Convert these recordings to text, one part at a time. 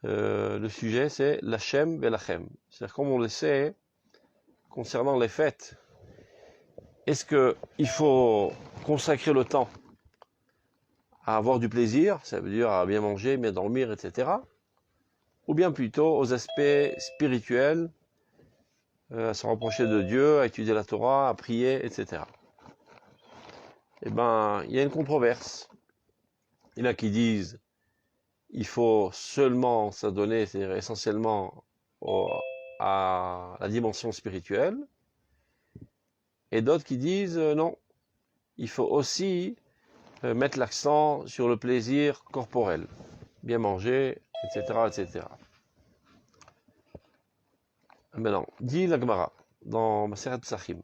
le sujet c'est l'Hachem Belachem. C'est-à-dire, comme on le sait, concernant les fêtes, est-ce qu'il faut consacrer le temps à avoir du plaisir, ça veut dire à bien manger, bien dormir, etc. Ou bien plutôt aux aspects spirituels, à se rapprocher de Dieu, à étudier la Torah, à prier, etc. Eh bien, il y a une controverse. Il y en a qui disent il faut seulement s'adonner, c'est-à-dire essentiellement à la dimension spirituelle. Et d'autres qui disent non, il faut aussi mettre l'accent sur le plaisir corporel, bien manger, etc., etc. Maintenant, dit la Gemara dans Maseret Psachim,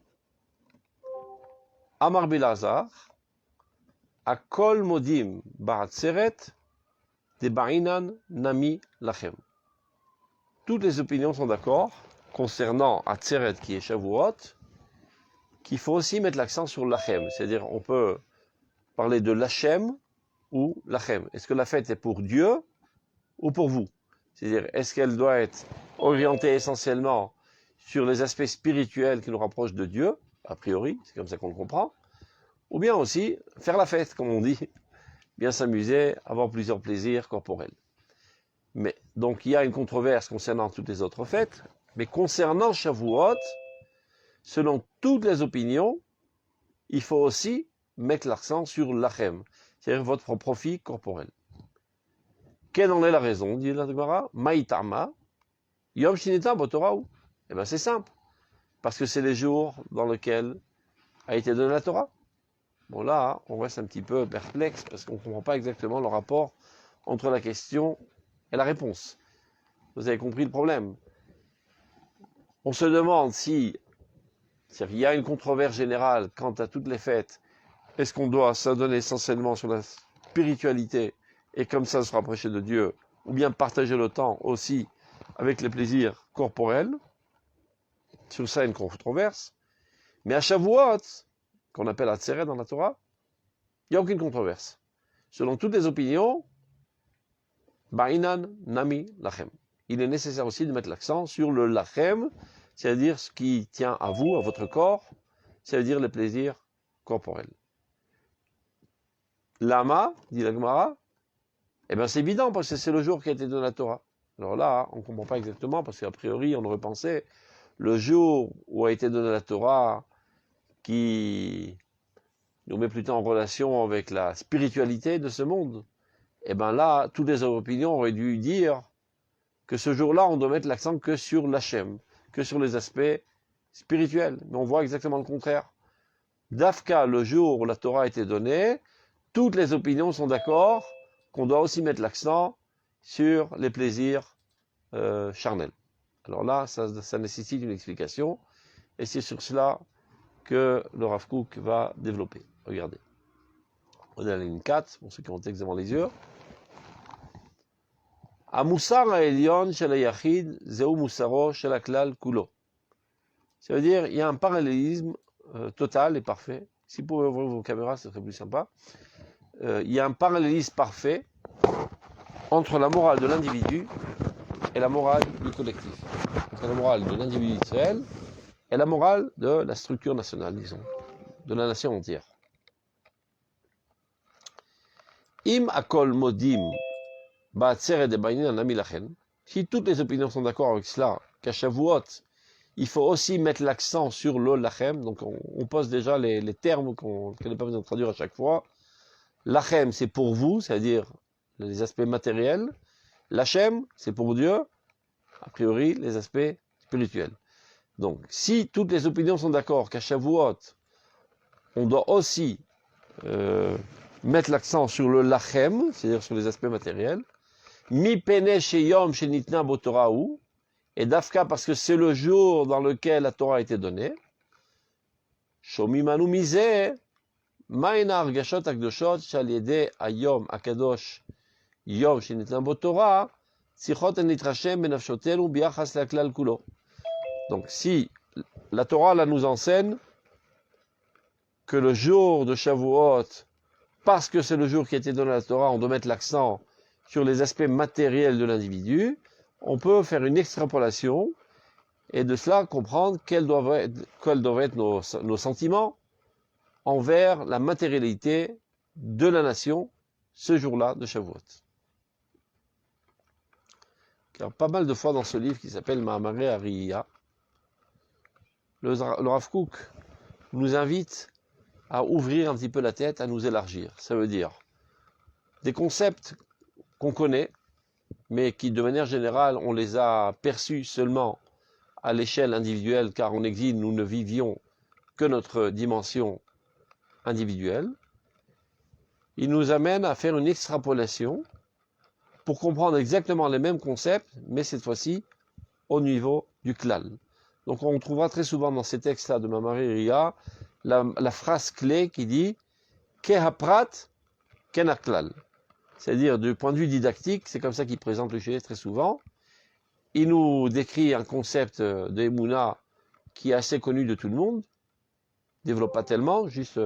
Amar Bilazar, Akol modim ba'atzeret de ba'inan nami lachem. Toutes les opinions sont d'accord concernant Atzeret qui est Shavuot, qu'il faut aussi mettre l'accent sur lachem, c'est-à-dire on peut parler de lachem ou lachem. Est-ce que la fête est pour Dieu ou pour vous? C'est-à-dire, est-ce qu'elle doit être orientée essentiellement sur les aspects spirituels qui nous rapprochent de Dieu, a priori, c'est comme ça qu'on le comprend, ou bien aussi faire la fête, comme on dit, bien s'amuser, avoir plusieurs plaisirs corporels. Mais donc il y a une controverse concernant toutes les autres fêtes, mais concernant Shavuot, selon toutes les opinions, il faut aussi mettre l'accent sur l'achem, c'est-à-dire votre profit corporel. Quelle en est la raison, dit la Gemara? Maïtama, Yom Shinita Botoraou. Eh bien c'est simple, parce que c'est les jours dans lesquels a été donnée la Torah. Bon là, on reste un petit peu perplexe, parce qu'on ne comprend pas exactement le rapport entre la question et la réponse. Vous avez compris le problème. On se demande si, il y a une controverse générale quant à toutes les fêtes, est-ce qu'on doit s'adonner essentiellement sur la spiritualité et comme ça se rapprocher de Dieu, ou bien partager le temps aussi avec les plaisirs corporels. Sur ça, une controverse. Mais à Shavuot, qu'on appelle Atzeret dans la Torah, il n'y a aucune controverse. Selon toutes les opinions, Ba'inan Nami Lachem. Il est nécessaire aussi de mettre l'accent sur le Lachem, c'est-à-dire ce qui tient à vous, à votre corps, c'est-à-dire les plaisirs corporels. Lama, dit la Gemara, eh bien c'est évident parce que c'est le jour qui a été donné la Torah. Alors là, on ne comprend pas exactement parce qu'a priori, on aurait pensé le jour où a été donnée la Torah qui nous met plutôt en relation avec la spiritualité de ce monde. Eh bien là, toutes les opinions auraient dû dire que ce jour-là, on doit mettre l'accent que sur l'Hachem, que sur les aspects spirituels. Mais on voit exactement le contraire. Dafka, le jour où la Torah a été donnée, toutes les opinions sont d'accord qu'on doit aussi mettre l'accent sur les plaisirs charnels. Alors là, ça nécessite une explication, et c'est sur cela que le Rav Kook va développer. Regardez. On est à la ligne 4, pour ceux qui ont le texte devant les yeux. Amoussar ha'elyon shel ha'yachid, zeu moussaro shel ha'klal kulo. Ça veut dire, il y a un parallélisme total et parfait. Si vous pouvez ouvrir vos caméras, ce serait plus sympa. Il y a un parallélisme parfait entre la morale de l'individu et la morale du collectif. Entre la morale de l'individu d'Israël et la morale de la structure nationale, disons, de la nation entière. Im akol modim ba'atzeret de ba'inan nami lachem. Si toutes les opinions sont d'accord avec cela, qu'à Shavuot, il faut aussi mettre l'accent sur le lachem. Donc on pose déjà les termes qu'on n'est pas besoin de traduire à chaque fois. Lachem, c'est pour vous, c'est-à-dire les aspects matériels. Lachem, c'est pour Dieu, a priori, les aspects spirituels. Donc, si toutes les opinions sont d'accord qu'à Shavuot, on doit aussi mettre l'accent sur le lachem, c'est-à-dire sur les aspects matériels, mi pene sheyom shenitna botorahu, et dafka parce que c'est le jour dans lequel la Torah a été donnée, shomimanu mizeh, ma'ena argashot akdoshot shal yedei hayom akadosh yom shenitna botorah, tzichot en nitrashem benafshotenu biachas laklal kulo. Donc si la Torah là, nous enseigne que le jour de Shavuot, parce que c'est le jour qui a été donné à la Torah, on doit mettre l'accent sur les aspects matériels de l'individu, on peut faire une extrapolation et de cela comprendre quels doivent être nos sentiments envers la matérialité de la nation ce jour-là de Shavuot. Car pas mal de fois dans ce livre qui s'appelle Mahamaré Ariya, le Rav Kook nous invite à ouvrir un petit peu la tête, à nous élargir. Ça veut dire des concepts qu'on connaît, mais qui de manière générale, on les a perçus seulement à l'échelle individuelle, car en exil, nous ne vivions que notre dimension individuelle. Il nous amène à faire une extrapolation pour comprendre exactement les mêmes concepts, mais cette fois-ci au niveau du klal. Donc on trouvera très souvent dans ces textes-là de Mahamaré Ariya la phrase clé qui dit « Kehaprat kenaklal ». C'est-à-dire, du point de vue didactique, c'est comme ça qu'il présente le sujet très souvent. Il nous décrit un concept de Emouna qui est assez connu de tout le monde, développe pas tellement, juste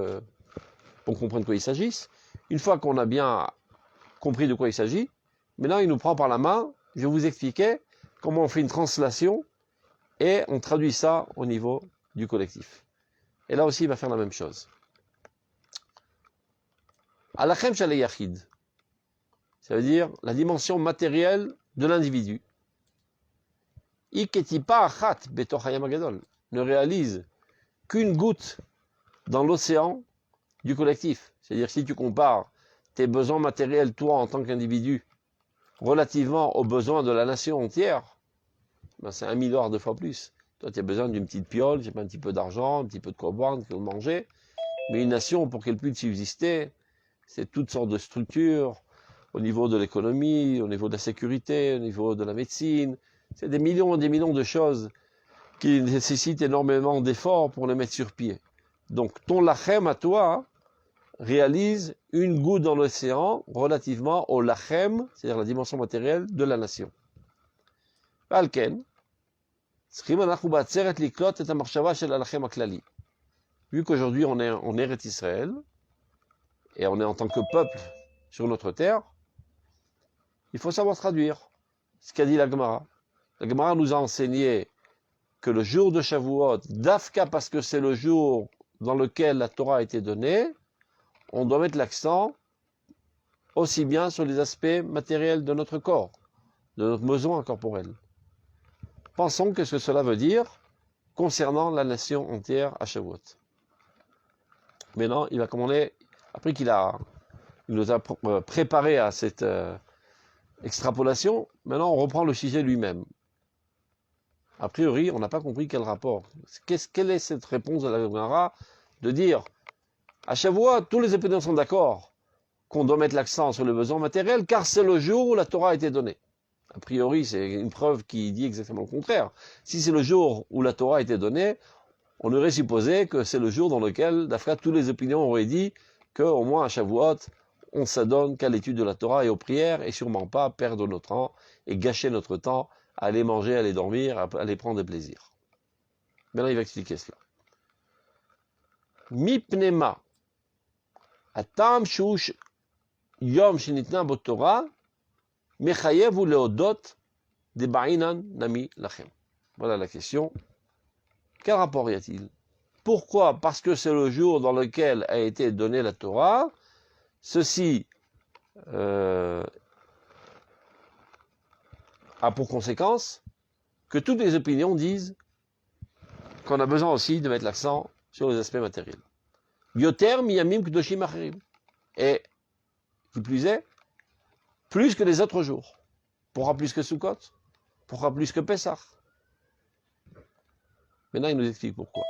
pour comprendre de quoi il s'agit. Une fois qu'on a bien compris de quoi il s'agit, maintenant il nous prend par la main, je vais vous expliquer comment on fait une translation et on traduit ça au niveau du collectif. Et là aussi, il va faire la même chose. Alachem Shalei Yachid, ça veut dire la dimension matérielle de l'individu. Iketipa achat betoch hayam hagadol, ne réalise qu'une goutte dans l'océan du collectif. C'est-à-dire si tu compares tes besoins matériels, toi en tant qu'individu, relativement aux besoins de la nation entière, ben c'est 1 milliard de fois plus. Toi, tu as besoin d'une petite piole, j'ai pas un petit peu d'argent, un petit peu de quoi boire, de quoi manger. Mais une nation, pour qu'elle puisse subsister, c'est toutes sortes de structures, au niveau de l'économie, au niveau de la sécurité, au niveau de la médecine. C'est des millions et des millions de choses qui nécessitent énormément d'efforts pour les mettre sur pied. Donc, ton lachem à toi réalise une goutte dans l'océan relativement au lachem, c'est-à-dire la dimension matérielle de la nation. Alken, vu qu'aujourd'hui on est en Eretz Israël, et on est en tant que peuple sur notre terre, il faut savoir traduire ce qu'a dit la Gemara. La Gemara nous a enseigné que le jour de Shavuot, d'Afka parce que c'est le jour dans lequel la Torah a été donnée, on doit mettre l'accent aussi bien sur les aspects matériels de notre corps, de notre besoin corporel. Pensons que ce que cela veut dire concernant la nation entière à Shavuot. Maintenant, il va commander, après qu'il nous a préparé à cette extrapolation, maintenant on reprend le sujet lui-même. A priori, on n'a pas compris quel rapport. Quelle est cette réponse de la Gemara de dire, à Shavuot, tous les opinions sont d'accord qu'on doit mettre l'accent sur le besoin matériel, car c'est le jour où la Torah a été donnée. A priori, c'est une preuve qui dit exactement le contraire. Si c'est le jour où la Torah a été donnée, on aurait supposé que c'est le jour dans lequel, d'après toutes les opinions, auraient dit qu'au moins à Shavuot, on s'adonne qu'à l'étude de la Torah et aux prières, et sûrement pas perdre notre temps et gâcher notre temps à aller manger, à aller dormir, à aller prendre des plaisirs. Maintenant, il va expliquer cela. Mipnema, atam shush yom shenitna bot Torah, mechayev u leodot de ba'inan nami lachem. Voilà la question. Quel rapport y a-t-il? Pourquoi? Parce que c'est le jour dans lequel a été donnée la Torah. Ceci a pour conséquence que toutes les opinions disent qu'on a besoin aussi de mettre l'accent sur les aspects matériels. Yoter miyamim kdoshim acherim. Et, qui plus est, plus que les autres jours. Pourquoi plus que Sukkot? Pourquoi plus que Pessah? Maintenant, il nous explique pourquoi.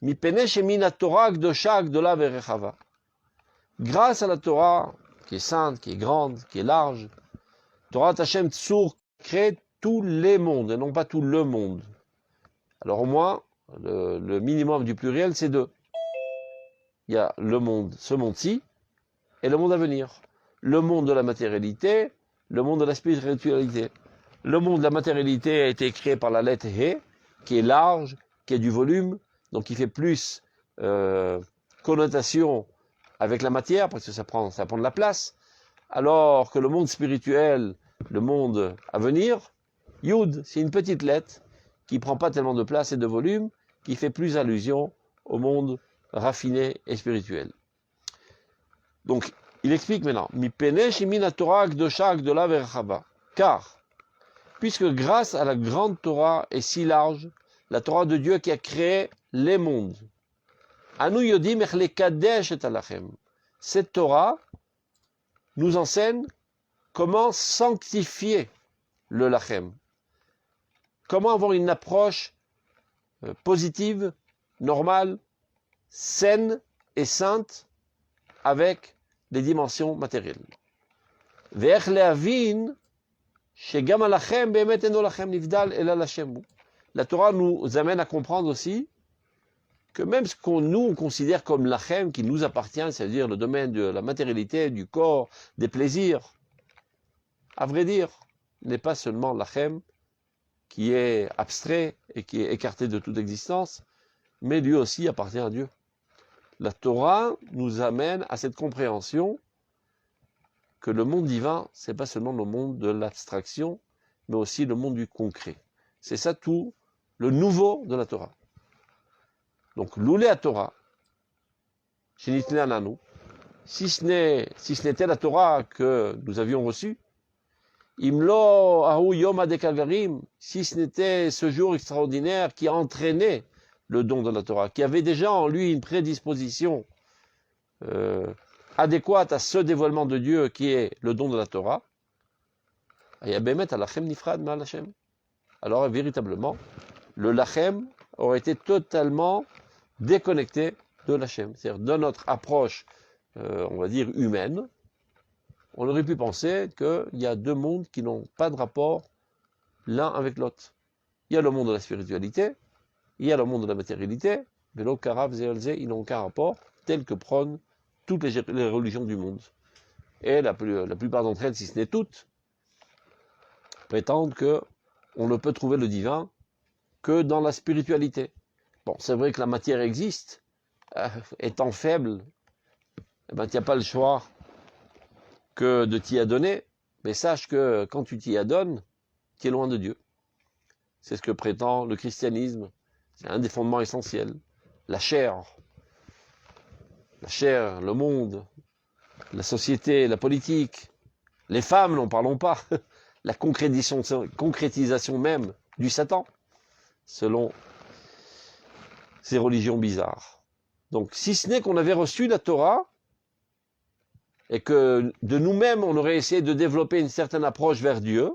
Mipene shemina Torah kdosha gdola verechava. Grâce à la Torah, qui est sainte, qui est grande, qui est large, Torah Hashem Tsur crée tous les mondes, et non pas tout le monde. Alors au moins, le minimum du pluriel, c'est 2. Il y a le monde, ce monde-ci, et le monde à venir. Le monde de la matérialité, le monde de la spiritualité. Le monde de la matérialité a été créé par la lettre He, qui est large, qui a du volume, donc qui fait plus connotation avec la matière, parce que ça prend de la place. alors que le monde spirituel, le monde à venir, Yud, c'est une petite lettre qui ne prend pas tellement de place et de volume, qui fait plus allusion au monde raffiné et spirituel. Donc, il explique maintenant, car, puisque grâce à la grande Torah est si large, la Torah de Dieu qui a créé les mondes, cette Torah nous enseigne comment sanctifier le lachem, comment avoir une approche positive, normale, saine et sainte avec les dimensions matérielles. La Torah nous amène à comprendre aussi que même ce qu'on nous considère comme lachem, qui nous appartient, c'est-à-dire le domaine de la matérialité, du corps, des plaisirs, à vrai dire, n'est pas seulement lachem, qui est abstrait et qui est écarté de toute existence, mais lui aussi appartient à Dieu. La Torah nous amène à cette compréhension que le monde divin, c'est pas seulement le monde de l'abstraction, mais aussi le monde du concret. C'est ça tout le nouveau de la Torah. Donc, l'oulé à Torah, si ce n'était la Torah que nous avions reçue, Imlo Ahu Yom Adekagarim, si ce n'était ce jour extraordinaire qui entraînait le don de la Torah, qui avait déjà en lui une prédisposition adéquate à ce dévoilement de Dieu qui est le don de la Torah, alors véritablement, le lachem aurait été totalement déconnecté de l'Hachem. C'est-à-dire de notre approche, on va dire, humaine, on aurait pu penser qu'il y a deux mondes qui n'ont pas de rapport l'un avec l'autre. Il y a le monde de la spiritualité, il y a le monde de la matérialité, mais l'autre Karav, Zéalzé, ils n'ont aucun rapport, tel que prônent toutes les religions du monde. Et la plupart d'entre elles, si ce n'est toutes, prétendent qu'on ne peut trouver le divin que dans la spiritualité. Bon, c'est vrai que la matière existe, étant faible, eh ben, tu n'as pas le choix que de t'y adonner, mais sache que quand tu t'y adonnes, tu es loin de Dieu. C'est ce que prétend le christianisme. C'est un des fondements essentiels. La chair, le monde, la société, la politique, les femmes, n'en parlons pas, la concrétisation même du Satan, selon ces religions bizarres. Donc, si ce n'est qu'on avait reçu la Torah, et que de nous-mêmes, on aurait essayé de développer une certaine approche vers Dieu,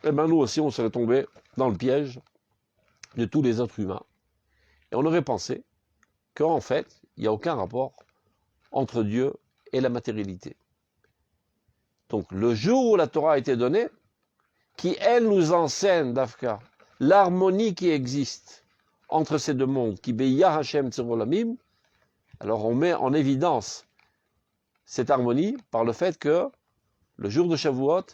eh bien nous aussi, on serait tombé dans le piège de tous les autres humains. Et on aurait pensé qu'en fait, il n'y a aucun rapport entre Dieu et la matérialité. Donc, le jour où la Torah a été donnée, qui, elle, nous enseigne, Dafka, l'harmonie qui existe entre ces deux mondes, qui beya Hashem Tzerolamim, alors on met en évidence cette harmonie par le fait que le jour de Shavuot,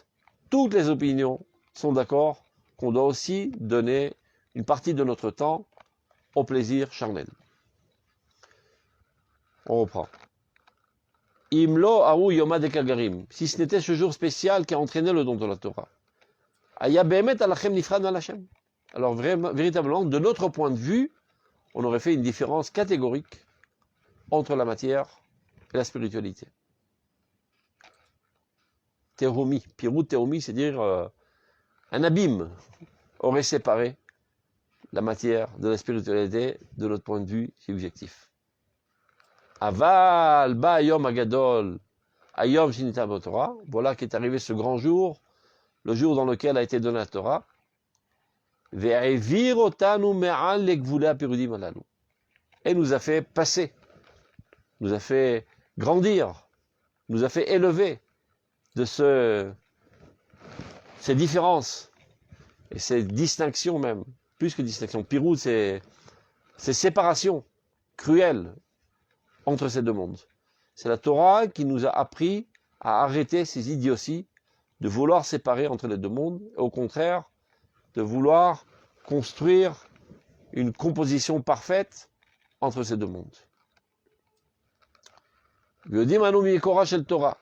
toutes les opinions sont d'accord qu'on doit aussi donner une partie de notre temps au plaisir charnel. On reprend. Imlo Ahu Yoma Dekagarim, si ce n'était ce jour spécial qui a entraîné le don de la Torah. Aya Behemet Alachem Nifrad Alachem. Alors véritablement, de notre point de vue, on aurait fait une différence catégorique entre la matière et la spiritualité. Théomi, Pirut Théomi, c'est dire un abîme aurait séparé la matière de la spiritualité de notre point de vue subjectif. Aval, ba Yom Agadol, Ayom Shinita Torah, voilà qu'est arrivé ce grand jour, le jour dans lequel a été donnée la Torah, Ve'evir otanu me'al lekvula pirudim alalu, et nous a fait passer, nous a fait grandir, nous a fait élever de ces différences et ces distinctions même, plus que distinctions. Pirou, c'est séparation cruelle entre ces deux mondes. C'est la Torah qui nous a appris à arrêter ces idioties de vouloir séparer entre les deux mondes, et au contraire, de vouloir construire une composition parfaite entre ces deux mondes. Torah.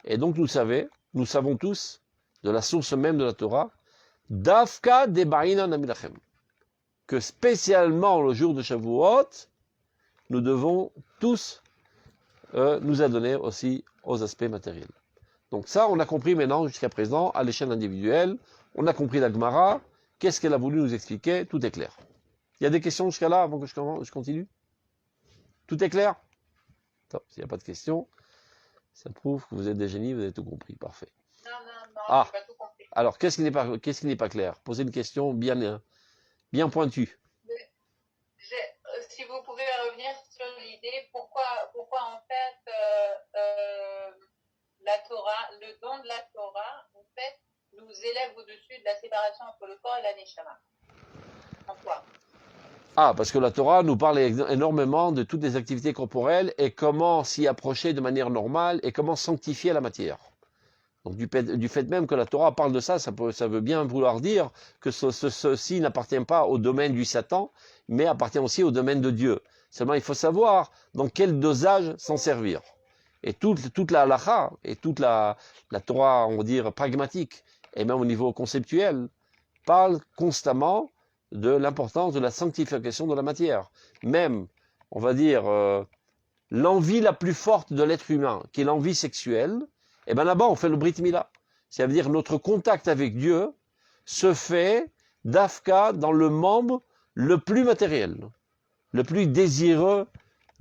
Et donc nous savons tous, de la source même de la Torah, Dafka de Ba'ina Namilachem, que spécialement le jour de Shavuot, nous devons tous nous adonner aussi aux aspects matériels. Donc ça, on a compris maintenant jusqu'à présent, à l'échelle individuelle, on a compris la Gemara, qu'est-ce qu'elle a voulu nous expliquer, tout est clair. Il y a des questions jusqu'à là, avant que je continue? Tout est clair? S'il n'y a pas de questions, ça prouve que vous êtes des génies, vous avez tout compris, parfait. Non, j'ai pas tout compris. Alors, qu'est-ce qui n'est pas clair? Posez une question bien pointue. Si vous pouvez revenir sur l'idée, pourquoi en fait la Torah, le don de la Torah, en fait, nous élève au-dessus de la séparation entre le corps et la neshama. En quoi? Parce que la Torah nous parle énormément de toutes les activités corporelles et comment s'y approcher de manière normale et comment sanctifier la matière. Donc du fait même que la Torah parle de ça, ça veut bien vouloir dire que ceci n'appartient pas au domaine du Satan, mais appartient aussi au domaine de Dieu. Seulement il faut savoir dans quel dosage s'en servir. Et toute la halacha et toute la Torah, on va dire, pragmatique, et même au niveau conceptuel, parle constamment de l'importance de la sanctification de la matière. Même, on va dire, l'envie la plus forte de l'être humain, qui est l'envie sexuelle, et bien là-bas, on fait le Brit Mila. C'est-à-dire notre contact avec Dieu se fait d'Afka dans le membre le plus matériel, le plus désireux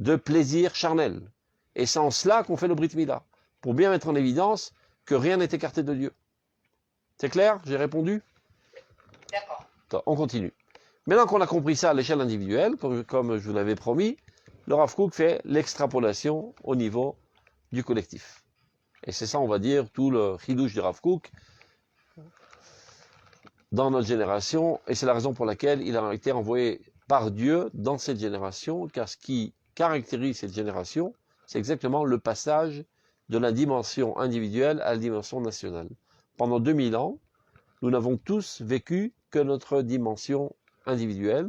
de plaisir charnel. Et c'est en cela qu'on fait le Brit Mila, pour bien mettre en évidence que rien n'est écarté de Dieu. C'est clair? J'ai répondu? D'accord. On continue. Maintenant qu'on a compris ça à l'échelle individuelle, comme je vous l'avais promis, le Rav Kook fait l'extrapolation au niveau du collectif. Et c'est ça, on va dire, tout le chidouche du Rav Kook dans notre génération, et c'est la raison pour laquelle il a été envoyé par Dieu dans cette génération, car ce qui caractérise cette génération, c'est exactement le passage de la dimension individuelle à la dimension nationale. Pendant 2000 ans, nous n'avons tous vécu que notre dimension individuelle,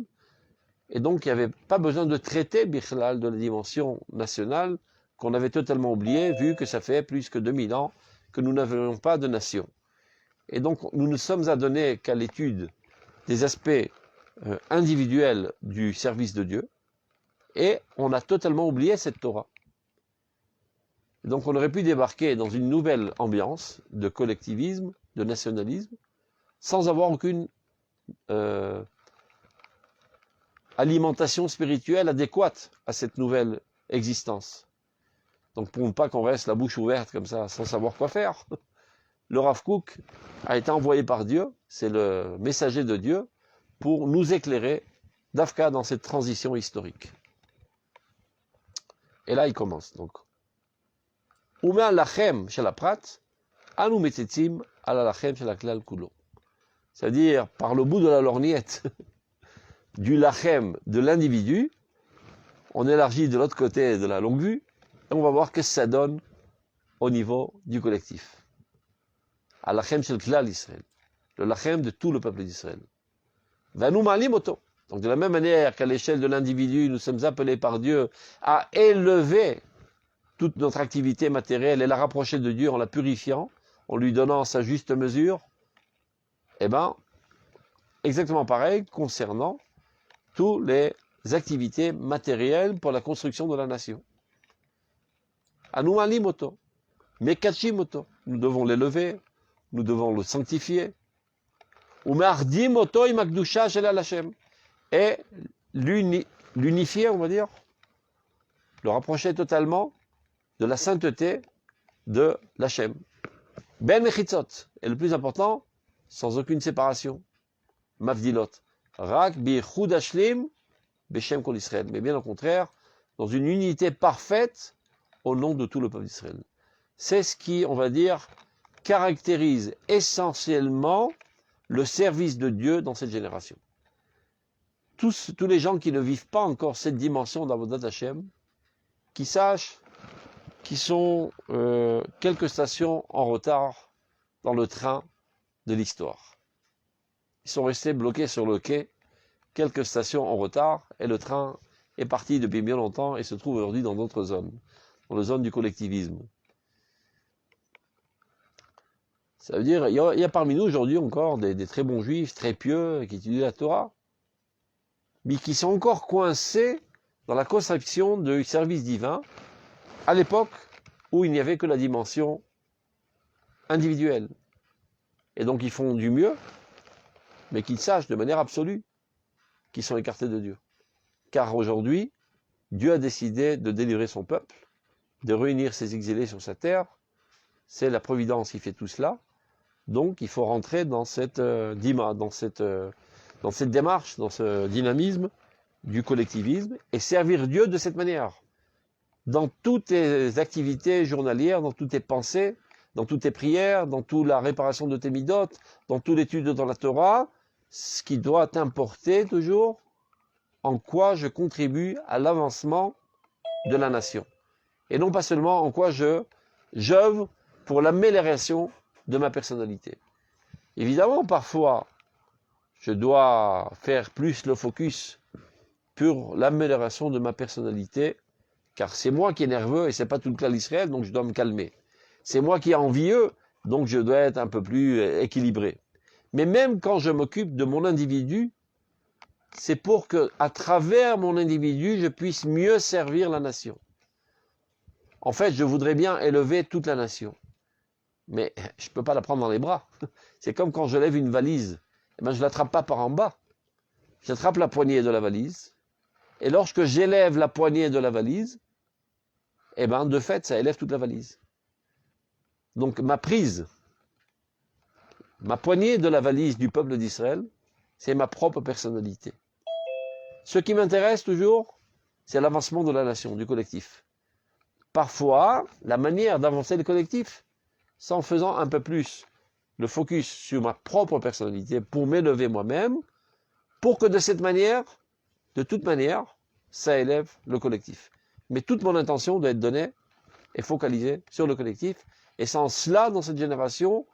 et donc il n'y avait pas besoin de traiter Bichlal de la dimension nationale, qu'on avait totalement oublié, vu que ça fait plus que 2000 ans que nous n'avions pas de nation. Et donc nous ne sommes adonnés qu'à l'étude des aspects individuels du service de Dieu, et on a totalement oublié cette Torah. Donc on aurait pu débarquer dans une nouvelle ambiance de collectivisme, de nationalisme, sans avoir aucune alimentation spirituelle adéquate à cette nouvelle existence. Donc pour ne pas qu'on reste la bouche ouverte comme ça, sans savoir quoi faire, le Rav Kook a été envoyé par Dieu, c'est le messager de Dieu, pour nous éclairer d'Afka dans cette transition historique. Et là il commence donc. Ume lachem shel aprat, anu metzitzim ala lachem shel haklal kulo. C'est-à-dire, par le bout de la lorgnette du lachem de l'individu, on élargit de l'autre côté de la longue vue, et on va voir ce que ça donne au niveau du collectif. À lachem shel klal Israël, le lachem de tout le peuple d'Israël. Vanu ma'alim oto. Donc de la même manière qu'à l'échelle de l'individu, nous sommes appelés par Dieu à élever toute notre activité matérielle et la rapprocher de Dieu en la purifiant, en lui donnant sa juste mesure, eh bien, exactement pareil concernant toutes les activités matérielles pour la construction de la nation. Anumalim oto, mekachim oto, nous devons l'élever, nous devons le sanctifier. Umardim oto imakdusha shel Hashem, et l'unifier, on va dire, le rapprocher totalement de la sainteté de l'Hachem. Ben mechitzot, et le plus important, sans aucune séparation. Mavdilot. Rak bi chud hashlim beshem kol Israël. Mais bien au contraire, dans une unité parfaite au nom de tout le peuple d'Israël. C'est ce qui, on va dire, caractérise essentiellement le service de Dieu dans cette génération. Tous les gens qui ne vivent pas encore cette dimension d'Avodat Hashem, qui sachent qu'ils sont quelques stations en retard dans le train de l'histoire. Ils sont restés bloqués sur le quai, quelques stations en retard, et le train est parti depuis bien longtemps et se trouve aujourd'hui dans d'autres zones, dans la zone du collectivisme. Ça veut dire, il y a parmi nous aujourd'hui encore des très bons juifs, très pieux, qui étudient la Torah, mais qui sont encore coincés dans la conception du service divin, à l'époque où il n'y avait que la dimension individuelle. Et donc ils font du mieux, mais qu'ils sachent de manière absolue qu'ils sont écartés de Dieu. Car aujourd'hui, Dieu a décidé de délivrer son peuple, de réunir ses exilés sur sa terre. C'est la providence qui fait tout cela. Donc il faut rentrer dans cette démarche, dans ce dynamisme du collectivisme et servir Dieu de cette manière. Dans toutes tes activités journalières, dans toutes tes pensées, dans toutes tes prières, dans toute la réparation de tes midotes, dans toute l'étude dans la Torah, ce qui doit t'importer toujours, en quoi je contribue à l'avancement de la nation. Et non pas seulement en quoi j'œuvre pour l'amélioration de ma personnalité. Évidemment, parfois, je dois faire plus le focus pour l'amélioration de ma personnalité, car c'est moi qui est nerveux et c'est pas tout le clan d'Israël, donc je dois me calmer. C'est moi qui est envieux, donc je dois être un peu plus équilibré. Mais même quand je m'occupe de mon individu, c'est pour que, à travers mon individu, je puisse mieux servir la nation. En fait, je voudrais bien élever toute la nation. Mais je ne peux pas la prendre dans les bras. C'est comme quand je lève une valise. Eh ben, je ne l'attrape pas par en bas. J'attrape la poignée de la valise. Et lorsque j'élève la poignée de la valise, eh ben, de fait, ça élève toute la valise. Donc ma prise, ma poignée de la valise du peuple d'Israël, c'est ma propre personnalité. Ce qui m'intéresse toujours, c'est l'avancement de la nation, du collectif. Parfois, la manière d'avancer le collectif, c'est en faisant un peu plus le focus sur ma propre personnalité pour m'élever moi-même, pour que de cette manière, de toute manière, ça élève le collectif. Mais toute mon intention doit être donnée et focalisée sur le collectif. Et c'est en cela, dans cette génération,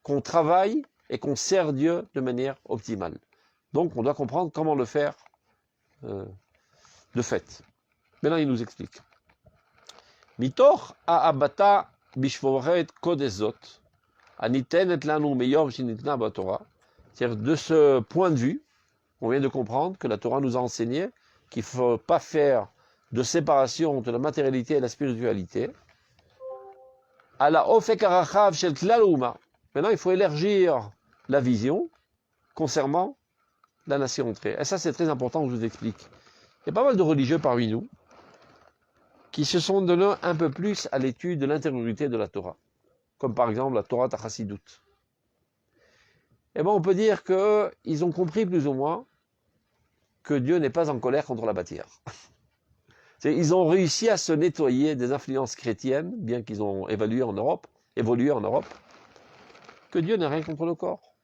qu'on travaille et qu'on sert Dieu de manière optimale. Donc, on doit comprendre comment le faire de fait. Maintenant, il nous explique. Mitor ha'abata bishvoret kodezot anitenet lanu meyom shinitna batorah. C'est-à-dire, de ce point de vue, on vient de comprendre que la Torah nous a enseigné qu'il ne faut pas faire de séparation entre la matérialité et la spiritualité. Maintenant, il faut élargir la vision concernant la nation entière. Et ça, c'est très important, je vous explique. Il y a pas mal de religieux parmi nous qui se sont donnés un peu plus à l'étude de l'intériorité de la Torah, comme par exemple la Torah Chassidut. Eh bien, on peut dire qu'ils ont compris plus ou moins que Dieu n'est pas en colère contre la matière. Ils ont réussi à se nettoyer des influences chrétiennes, bien qu'ils ont évolué en Europe, que Dieu n'a rien contre le corps.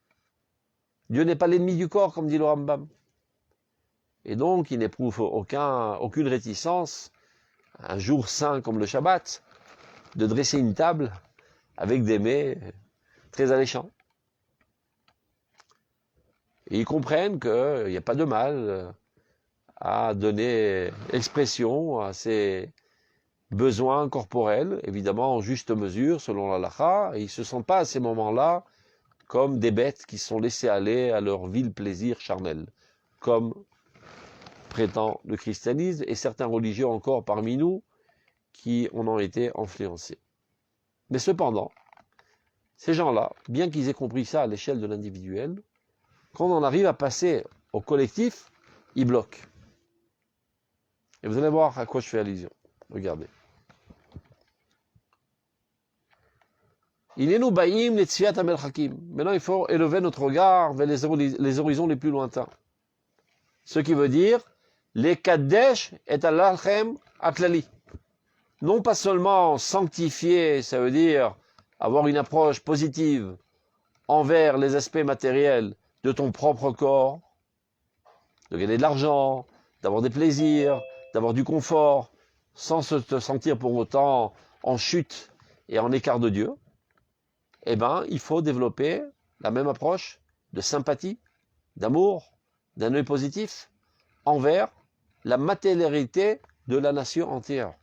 Dieu n'est pas l'ennemi du corps, comme dit le Rambam. Et donc, il n'éprouve aucune réticence, un jour saint comme le Shabbat, de dresser une table avec des mets très alléchants. Et ils comprennent qu'il n'y a pas de mal à donner expression à ses besoins corporels, évidemment en juste mesure, selon l'halakha, et ils ne se sentent pas à ces moments-là comme des bêtes qui sont laissées aller à leur vil plaisir charnel, comme prétend le christianisme, et certains religieux encore parmi nous qui en ont été influencés. Mais cependant, ces gens-là, bien qu'ils aient compris ça à l'échelle de l'individuel, quand on arrive à passer au collectif, ils bloquent. Et vous allez voir à quoi je fais allusion. Regardez. Maintenant, il faut élever notre regard vers les horizons les plus lointains. Ce qui veut dire, les Kadesh et Alachem Aklali. Non pas seulement sanctifier, ça veut dire avoir une approche positive envers les aspects matériels de ton propre corps, de gagner de l'argent, d'avoir des plaisirs, d'avoir du confort, sans te sentir pour autant en chute et en écart de Dieu, eh bien, il faut développer la même approche de sympathie, d'amour, d'un œil positif envers la matérialité de la nation entière.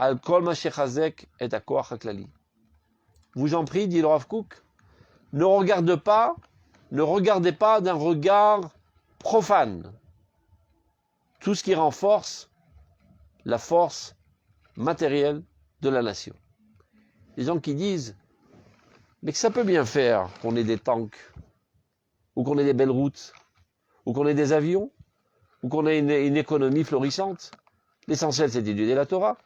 al kol ma shechazek et hakoach haklali. Vous en prie, dit le Rav Kook, ne regardez pas d'un regard profane tout ce qui renforce la force matérielle de la nation. Les gens qui disent, mais que ça peut bien faire qu'on ait des tanks, ou qu'on ait des belles routes, ou qu'on ait des avions, ou qu'on ait une économie florissante. L'essentiel, c'est d'étudier la Torah.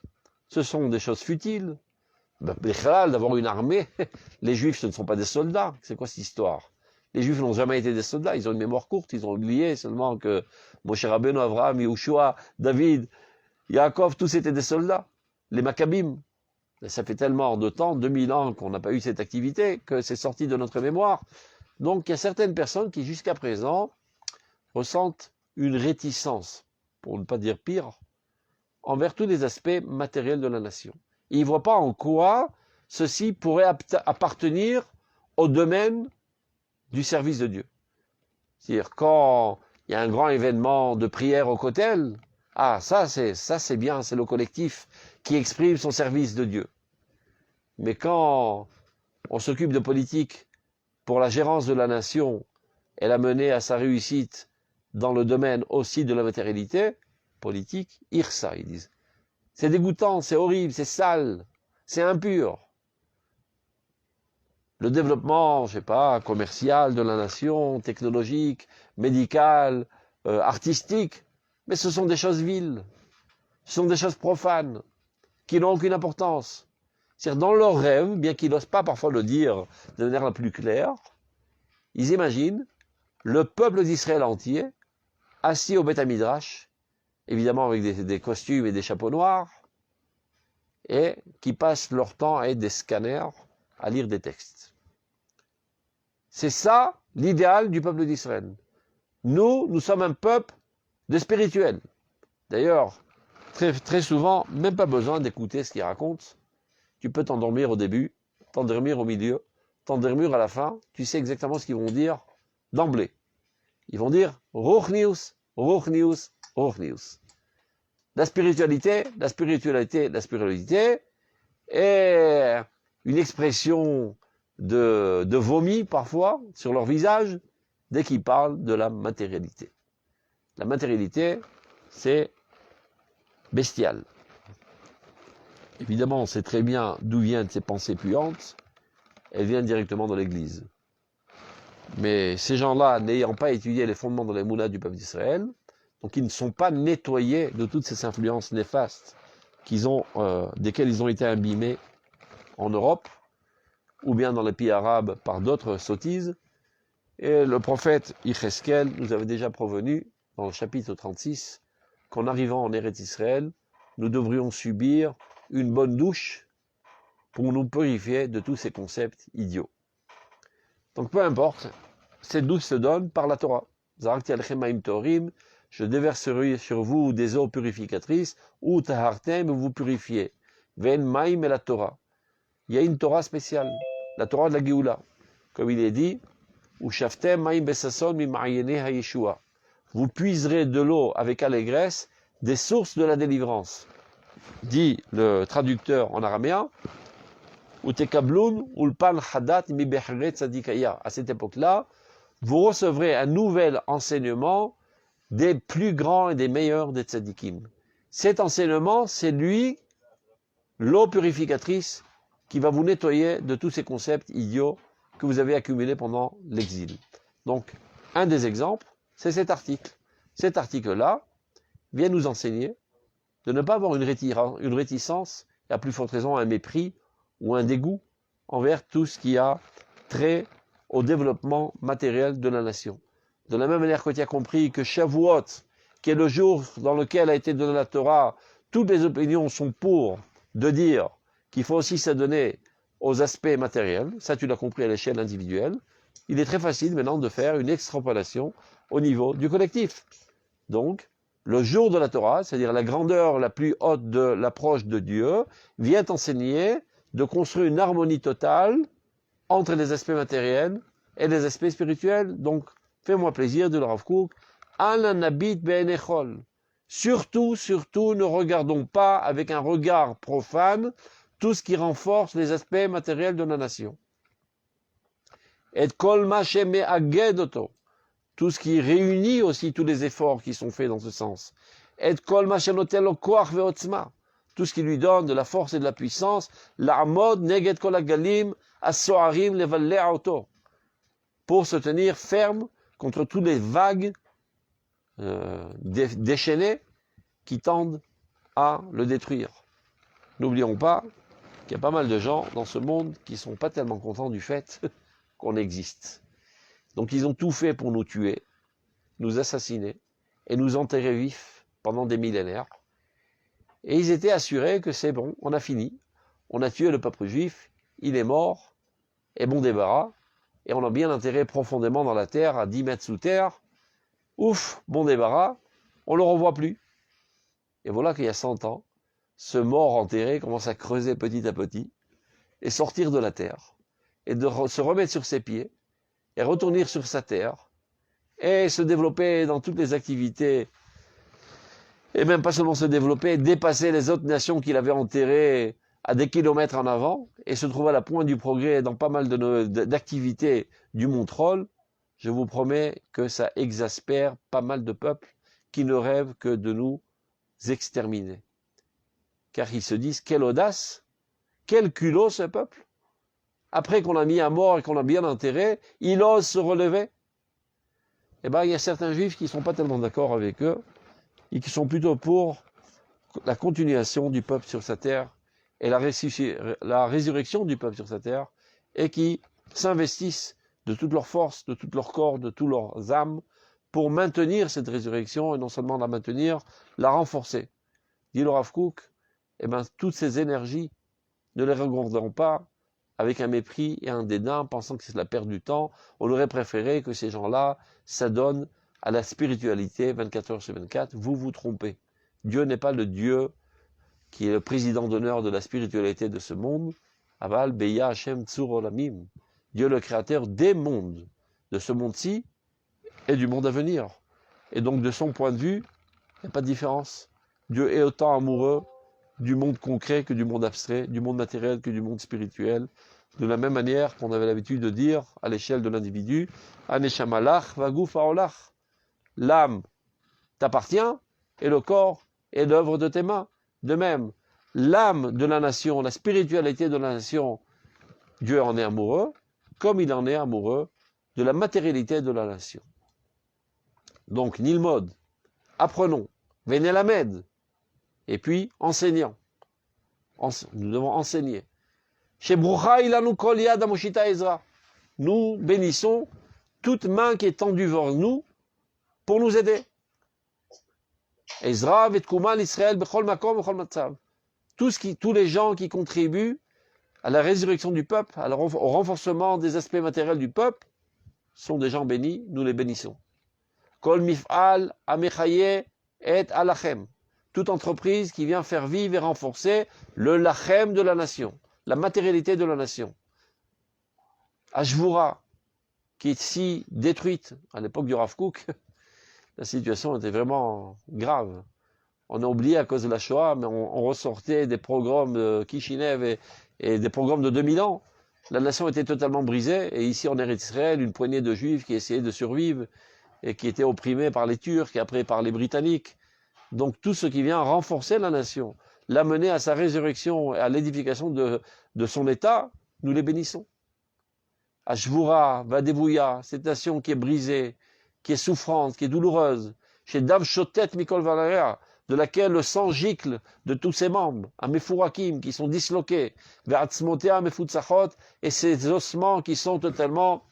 Ce sont des choses futiles. D'avoir une armée, les Juifs, ce ne sont pas des soldats. C'est quoi cette histoire? Les Juifs n'ont jamais été des soldats. Ils ont une mémoire courte. Ils ont oublié seulement que Moshe Rabbeinu, Avraham, Yehoshua, David, Yaakov, tous étaient des soldats. Les Maccabim. Ça fait tellement de temps, 2000 ans, qu'on n'a pas eu cette activité, que c'est sorti de notre mémoire. Donc, il y a certaines personnes qui, jusqu'à présent, ressentent une réticence, pour ne pas dire pire, envers tous les aspects matériels de la nation. Et ils ne voient pas en quoi ceci pourrait appartenir au domaine du service de Dieu. C'est-à-dire, quand il y a un grand événement de prière au Kotel, ça c'est bien, c'est le collectif qui exprime son service de Dieu. Mais quand on s'occupe de politique pour la gérance de la nation et la mener à sa réussite dans le domaine aussi de la matérialité politique, irsa, ils disent. C'est dégoûtant, c'est horrible, c'est sale, c'est impur. Le développement, je sais pas, commercial de la nation, technologique, médical, artistique, mais ce sont des choses viles, ce sont des choses profanes, qui n'ont aucune importance. C'est-à-dire, dans leurs rêves, bien qu'ils n'osent pas parfois le dire de manière la plus claire, ils imaginent le peuple d'Israël entier, assis au Beth Midrash, évidemment avec des costumes et des chapeaux noirs, et qui passent leur temps à être des scanners, à lire des textes. C'est ça l'idéal du peuple d'Israël. Nous sommes un peuple de spirituels. D'ailleurs, très souvent, même pas besoin d'écouter ce qu'ils racontent. Tu peux t'endormir au début, t'endormir au milieu, t'endormir à la fin. Tu sais exactement ce qu'ils vont dire d'emblée. Ils vont dire « Ruch Nius, Ruch Nius, Ruch Nius ». La spiritualité est une expression de vomi parfois sur leur visage dès qu'ils parlent de la matérialité. La matérialité, c'est bestial. Évidemment, on sait très bien d'où viennent ces pensées puantes. Elles viennent directement de l'Église. Mais ces gens-là, n'ayant pas étudié les fondements de l'émouna du peuple d'Israël, donc ils ne sont pas nettoyés de toutes ces influences néfastes desquelles ils ont été imbibés en Europe, ou bien dans les pays arabes par d'autres sottises. Et le prophète Yecheskel nous avait déjà prévenu, dans le chapitre 36, qu'en arrivant en Eretz Israël, nous devrions subir une bonne douche pour nous purifier de tous ces concepts idiots. Donc peu importe, cette douche se donne par la Torah. Zarakti alechem ma'im torim, je déverserai sur vous des eaux purificatrices, ou tahartem, vous purifiez. Ven ma'im et la Torah. Il y a une Torah spéciale, la Torah de la Géoula. Comme il est dit, ou shaftem ma'im besason mi ma'ayene ha-yeshua. Vous puiserez de l'eau avec allégresse des sources de la délivrance. Dit le traducteur en araméen, ou tekabloun ulpan hadat mi bechre tzadikaya. À cette époque-là, vous recevrez un nouvel enseignement des plus grands et des meilleurs des tzadikim. Cet enseignement, c'est lui, l'eau purificatrice, qui va vous nettoyer de tous ces concepts idiots que vous avez accumulés pendant l'exil. Donc, un des exemples, c'est cet article. Cet article-là vient nous enseigner de ne pas avoir une réticence, et à plus forte raison un mépris ou un dégoût envers tout ce qui a trait au développement matériel de la nation. De la même manière que tu as compris que Shavuot, qui est le jour dans lequel a été donnée la Torah, toutes les opinions sont pour de dire qu'il faut aussi s'adonner aux aspects matériels, ça tu l'as compris à l'échelle individuelle. Il est très facile maintenant de faire une extrapolation au niveau du collectif. Donc, le jour de la Torah, c'est-à-dire la grandeur la plus haute de l'approche de Dieu, vient enseigner de construire une harmonie totale entre les aspects matériels et les aspects spirituels. Donc, fais-moi plaisir de le Rav Kook, Al nabit be'enechol. Surtout, surtout, ne regardons pas avec un regard profane tout ce qui renforce les aspects matériels de la nation. Et kol ma sheme'aged oto, tout ce qui réunit aussi tous les efforts qui sont faits dans ce sens. Et kol ma shenotel lo koach ve'otzma, tout ce qui lui donne de la force et de la puissance. La'amod neged kol hagalim as-so'arim levalle'a oto, pour se tenir ferme contre tous les vagues déchaînées qui tendent à le détruire. N'oublions pas qu'il y a pas mal de gens dans ce monde qui ne sont pas tellement contents du fait qu'on existe. Donc ils ont tout fait pour nous tuer, nous assassiner et nous enterrer vifs pendant des millénaires. Et ils étaient assurés que c'est bon, on a fini, on a tué le peuple juif, il est mort, et bon débarras, et on l'a bien enterré profondément dans la terre, à 10 mètres sous terre. Ouf, bon débarras, on ne le revoit plus. Et voilà qu'il y a 100 ans, ce mort enterré commence à creuser petit à petit, et sortir de la terre, et de se remettre sur ses pieds, et retourner sur sa terre, et se développer dans toutes les activités, et même pas seulement se développer, dépasser les autres nations qu'il avait enterrées à des kilomètres en avant, et se trouver à la pointe du progrès dans pas mal d'activités du monde troll. Je vous promets que ça exaspère pas mal de peuples qui ne rêvent que de nous exterminer. Car ils se disent, quelle audace, quel culot ce peuple. Après qu'on l'a mis à mort et qu'on l'a bien enterré, il ose se relever. Eh bien, il y a certains juifs qui ne sont pas tellement d'accord avec eux, et qui sont plutôt pour la continuation du peuple sur sa terre, et la résurrection du peuple sur sa terre, et qui s'investissent de toute leur force, de tout leur corps, de toutes leurs âmes, pour maintenir cette résurrection, et non seulement la maintenir, la renforcer. Dit le Rav Kook, eh bien, toutes ces énergies, ne les regardons pas avec un mépris et un dédain, pensant que c'est la perte du temps. On aurait préféré que ces gens-là s'adonnent à la spiritualité 24 heures sur 24. Vous vous trompez. Dieu n'est pas le Dieu qui est le président d'honneur de la spiritualité de ce monde. Aval Beya Hashem Tzur Olamim. Dieu le créateur des mondes, de ce monde-ci et du monde à venir. Et donc de son point de vue, il n'y a pas de différence. Dieu est autant amoureux du monde concret que du monde abstrait, du monde matériel que du monde spirituel. De la même manière qu'on avait l'habitude de dire à l'échelle de l'individu, Aneshamalach vaguf haolach. L'âme t'appartient et le corps est l'œuvre de tes mains. De même, l'âme de la nation, la spiritualité de la nation, Dieu en est amoureux, comme il en est amoureux de la matérialité de la nation. Donc, Nilmod, apprenons, Vénélamed, et puis enseignant. Nous devons enseigner. Chez Broucha ilanu kol yad amoshita Ezra. Nous bénissons toute main qui est tendue vers nous pour nous aider. Ezra vetkuma l'Israël bechol makom bechol matzav. Tous les gens qui contribuent à la résurrection du peuple, au renforcement des aspects matériels du peuple, sont des gens bénis, nous les bénissons. Kol mif'al amechaye et alachem. Toute entreprise qui vient faire vivre et renforcer le lachem de la nation, la matérialité de la nation. Ashvura, qui est si détruite à l'époque du Rav Kook, la situation était vraiment grave. On a oublié à cause de la Shoah, mais on ressortait des pogroms de Kishinev et des pogroms de 2000 ans. La nation était totalement brisée, et ici en Eretz Israël, une poignée de Juifs qui essayaient de survivre et qui étaient opprimés par les Turcs et après par les Britanniques. Donc tout ce qui vient renforcer la nation, l'amener à sa résurrection et à l'édification de son État, nous les bénissons. Ashvura, Vadevouya, cette nation qui est brisée, qui est souffrante, qui est douloureuse, chez Dav Shotet Mikol Valarea, de laquelle le sang gicle de tous ses membres, à Mefourakim, qui sont disloqués, vers Atzmotea Mefutzachot, et ces ossements qui sont totalement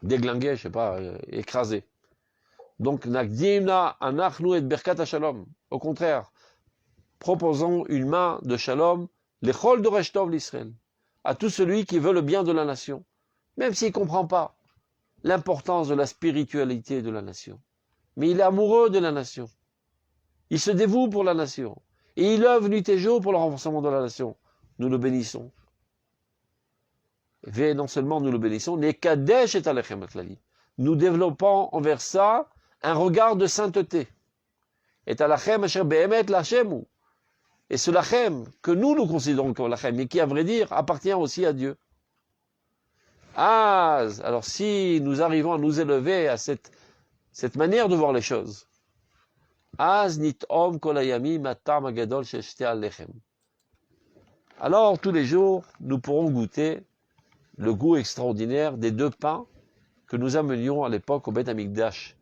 déglingués, écrasés. Donc, Nagdimna Anachnu et Berkat Shalom. Au contraire, proposons une main de Shalom, l'Echol de Reshtov l'Israël, à tout celui qui veut le bien de la nation, même s'il ne comprend pas l'importance de la spiritualité de la nation. Mais il est amoureux de la nation. Il se dévoue pour la nation. Et il œuvre nuit et jour pour le renforcement de la nation. Nous le bénissons. Et non seulement nous le bénissons, mais Kadesh et Alechem Aklali. Nous développons envers ça un regard de sainteté. Et à lachem asher behemet lachemu. Et ce lachem que nous considérons comme lachem, mais qui, à vrai dire, appartient aussi à Dieu. Alors si nous arrivons à nous élever à cette manière de voir les choses, alors tous les jours, nous pourrons goûter le goût extraordinaire des 2 pains que nous amenions à l'époque au Beth Amikdash.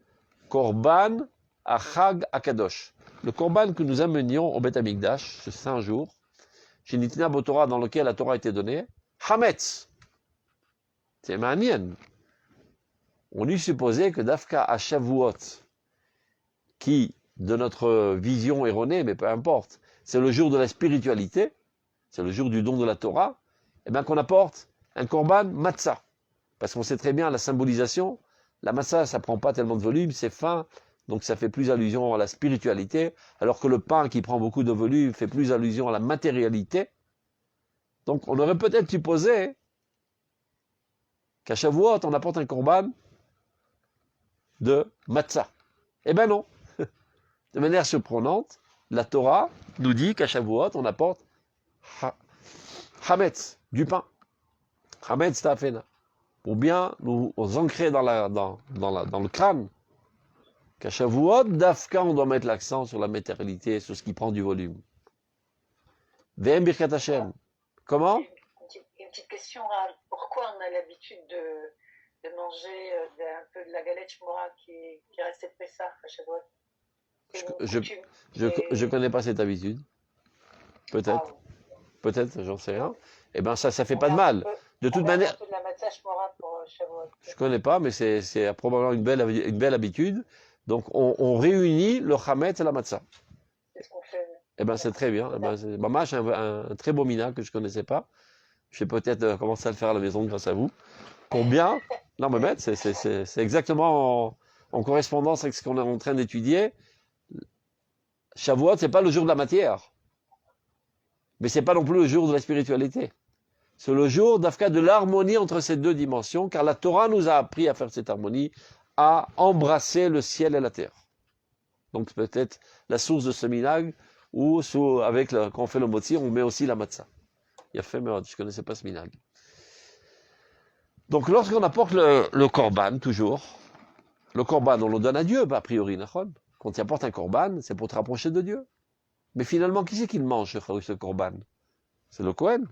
Korban Achag Akadosh. Le korban que nous amenions au Beth Amikdash, ce saint jour, chez Nitna Botora, dans lequel la Torah a été donnée, Hametz. C'est manien. On eût supposé que Dafka à Shavuot, qui, de notre vision erronée, mais peu importe, c'est le jour de la spiritualité, c'est le jour du don de la Torah, et bien qu'on apporte un korban matzah. Parce qu'on sait très bien la symbolisation, la matzah, ça prend pas tellement de volume, c'est fin, donc ça fait plus allusion à la spiritualité, alors que le pain qui prend beaucoup de volume fait plus allusion à la matérialité. Donc on aurait peut-être supposé qu'à Shavuot, on apporte un korban de matzah. Eh ben non. De manière surprenante, la Torah nous dit qu'à Shavuot, on apporte Hametz, du pain. Hametz Tafena. Pour bien nous ancrer dans le crâne qu'à Shavuot, d'Afka, on doit mettre l'accent sur la matérialité, sur ce qui prend du volume. V'em Birkat Hashem. Comment? Une petite question, Rav. Pourquoi on a l'habitude de manger un peu de la galette shmora qui est restée de Pessah à Shavuot? Je connais pas cette habitude. Peut-être. Peut-être, j'en sais rien. Eh bien, ça fait pas de mal. De toute manière. Un peu de la matzah shmora pour Shavuot. Je connais pas, mais c'est probablement une belle habitude. Donc, on réunit le chametz et la matzah. C'est ce qu'on fait. Eh ben, c'est très bien. Eh ben, Mamash, un très beau mina que je connaissais pas. Je vais peut-être commencer à le faire à la maison grâce à vous. Pour bien. Non, mais c'est exactement en correspondance avec ce qu'on est en train d'étudier. Shavuot, c'est pas le jour de la matière. Mais c'est pas non plus le jour de la spiritualité. C'est le jour d'Afka de l'harmonie entre ces 2 dimensions, car la Torah nous a appris à faire cette harmonie, à embrasser le ciel et la terre. Donc peut-être la source de ce minag, ou quand on fait le motzi, on met aussi la matzah. Il a fait, mais je ne connaissais pas ce minag. Donc lorsqu'on apporte le korban, toujours, le korban, on le donne à Dieu, a priori, quand tu apportes un korban, c'est pour te rapprocher de Dieu. Mais finalement, qui c'est qui le mange, ce korban? C'est le Kohen.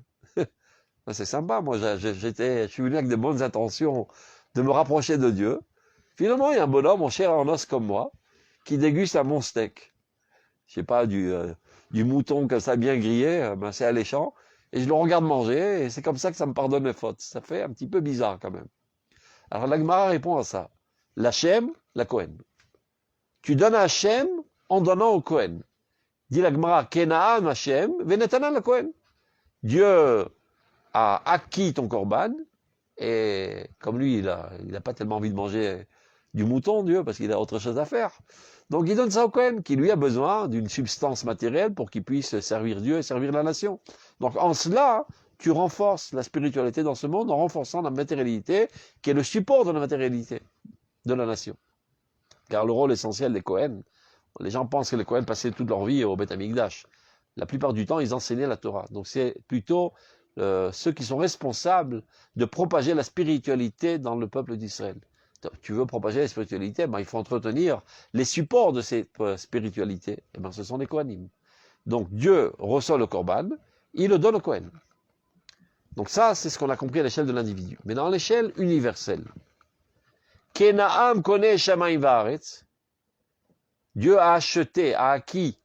C'est sympa, moi je suis venu avec de bonnes intentions de me rapprocher de Dieu. Finalement, il y a un bonhomme, mon cher en os comme moi, qui déguste un bon steak. Je sais pas, du mouton comme ça, bien grillé, c'est alléchant. Et je le regarde manger, et c'est comme ça que ça me pardonne mes fautes. Ça fait un petit peu bizarre quand même. Alors la Gemara répond à ça. L'Hachem, la Kohen. Tu donnes à Hachem en donnant au Kohen. Dit la Gemara, Kenaan Hachem, Venetanan la Kohen. Dieu a acquis ton korban, et comme lui, il a pas tellement envie de manger du mouton, Dieu, parce qu'il a autre chose à faire. Donc il donne ça au Kohen, qui lui a besoin d'une substance matérielle pour qu'il puisse servir Dieu et servir la nation. Donc en cela, tu renforces la spiritualité dans ce monde en renforçant la matérialité, qui est le support de la matérialité de la nation. Car le rôle essentiel des Kohen, les gens pensent que les Kohen passaient toute leur vie au Beth Amikdash. La plupart du temps, ils enseignaient la Torah. Donc c'est plutôt ceux qui sont responsables de propager la spiritualité dans le peuple d'Israël. Tu veux propager la spiritualité, il faut entretenir les supports de cette spiritualité. Et ce sont les Kohanim. Donc Dieu reçoit le korban, il le donne au Kohen. Donc ça, c'est ce qu'on a compris à l'échelle de l'individu. Mais dans l'échelle universelle, Kenaam connaît Shamayim Vaaretz, Dieu a acheté, a acquis,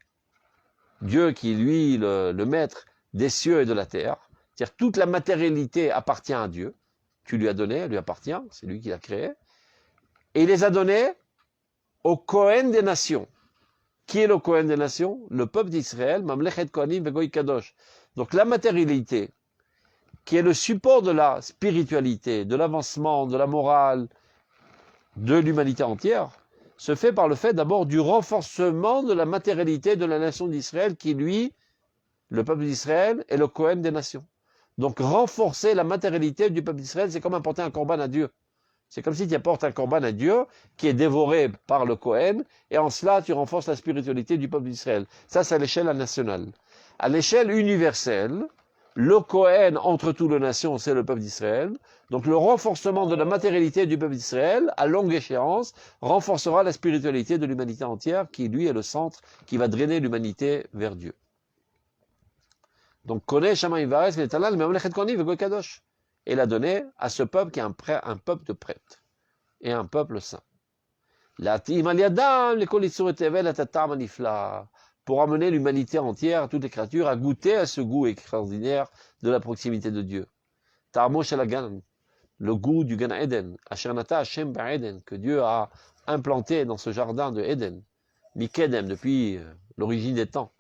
Dieu qui est lui le maître des cieux et de la terre, c'est-à-dire toute la matérialité appartient à Dieu, tu lui as donné, elle lui appartient, c'est lui qui l'a créé, et il les a donnés au Kohen des nations. Qui est le Kohen des nations? Le peuple d'Israël, Mamlechet Kohanim Vegoy Kadosh. Donc la matérialité, qui est le support de la spiritualité, de l'avancement, de la morale, de l'humanité entière, se fait par le fait d'abord du renforcement de la matérialité de la nation d'Israël, qui lui, le peuple d'Israël, est le Kohen des nations. Donc renforcer la matérialité du peuple d'Israël, c'est comme apporter un korban à Dieu. C'est comme si tu apportes un corban à Dieu qui est dévoré par le Kohen, et en cela, tu renforces la spiritualité du peuple d'Israël. Ça, c'est à l'échelle nationale. À l'échelle universelle, le Kohen entre toutes les nations, c'est le peuple d'Israël. Donc le renforcement de la matérialité du peuple d'Israël, à longue échéance, renforcera la spiritualité de l'humanité entière, qui lui est le centre, qui va drainer l'humanité vers Dieu. Donc, connaît Shamaim Vares, Vetalal, Memlechet Koni, Vegokadosh. Et l'a donné à ce peuple qui est un peuple de prêtres et un peuple saint. Pour amener l'humanité entière, toutes les créatures, à goûter à ce goût extraordinaire de la proximité de Dieu. Le goût du Gan Eden, Ashernata Hashem Ba'Eden, que Dieu a implanté dans ce jardin de Eden, Mikedem, depuis l'origine des temps.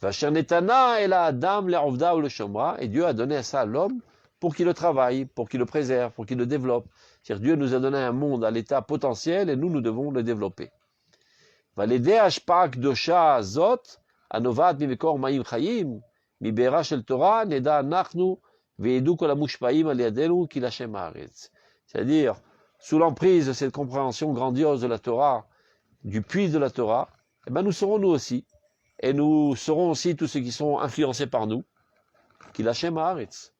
Vachernetana et la Adam, l'Erovda ou le Shomra, et Dieu a donné ça à l'homme pour qu'il le travaille, pour qu'il le préserve, pour qu'il le développe. C'est-à-dire Dieu nous a donné un monde à l'état potentiel et nous devons le développer. Valede Ashpak Dosha Zot, Anovat Mimekor Maim Chayim, Mibera Shel Torah, Neda Nachnu, Veedu Kolamushpaim Aliadelu Kilashem Haaretz. C'est-à-dire, sous l'emprise de cette compréhension grandiose de la Torah, du puits de la Torah, eh ben nous serons nous aussi. Et nous serons aussi tous ceux qui sont influencés par nous, Kilashem Haaretz.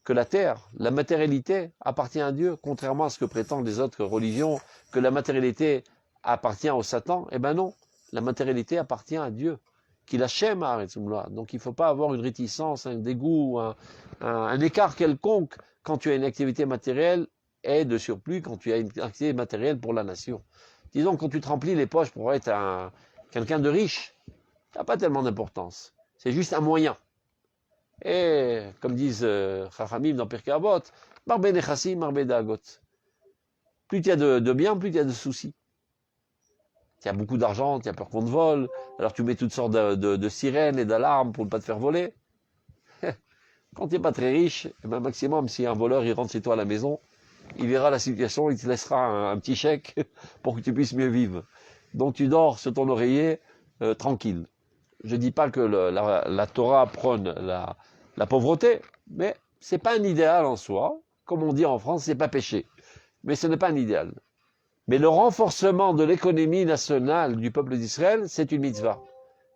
Que la terre, la matérialité appartient à Dieu, contrairement à ce que prétendent les autres religions, que la matérialité appartient au Satan. Eh ben non, la matérialité appartient à Dieu. Qu'il Hachem Haaretz. Donc il ne faut pas avoir une réticence, un dégoût, un écart quelconque quand tu as une activité matérielle et de surplus quand tu as une activité matérielle pour la nation. Disons, quand tu te remplis les poches pour être quelqu'un de riche, ça n'a pas tellement d'importance. C'est juste un moyen. Et, comme disent Chachamim dans Pirkei Avot, Marbe Nechassim, Marbe Dagot. Plus il y a de biens, plus il y a de soucis. Tu as beaucoup d'argent, tu as peur qu'on te vole, alors tu mets toutes sortes de sirènes et d'alarmes pour ne pas te faire voler. Quand tu n'es pas très riche, eh ben maximum, si un voleur il rentre chez toi à la maison, il verra la situation, il te laissera un petit chèque pour que tu puisses mieux vivre. Donc tu dors sur ton oreiller tranquille. Je ne dis pas que la Torah prône la pauvreté, mais ce n'est pas un idéal en soi. Comme on dit en France, ce n'est pas péché. Mais ce n'est pas un idéal. Mais le renforcement de l'économie nationale du peuple d'Israël, c'est une mitzvah.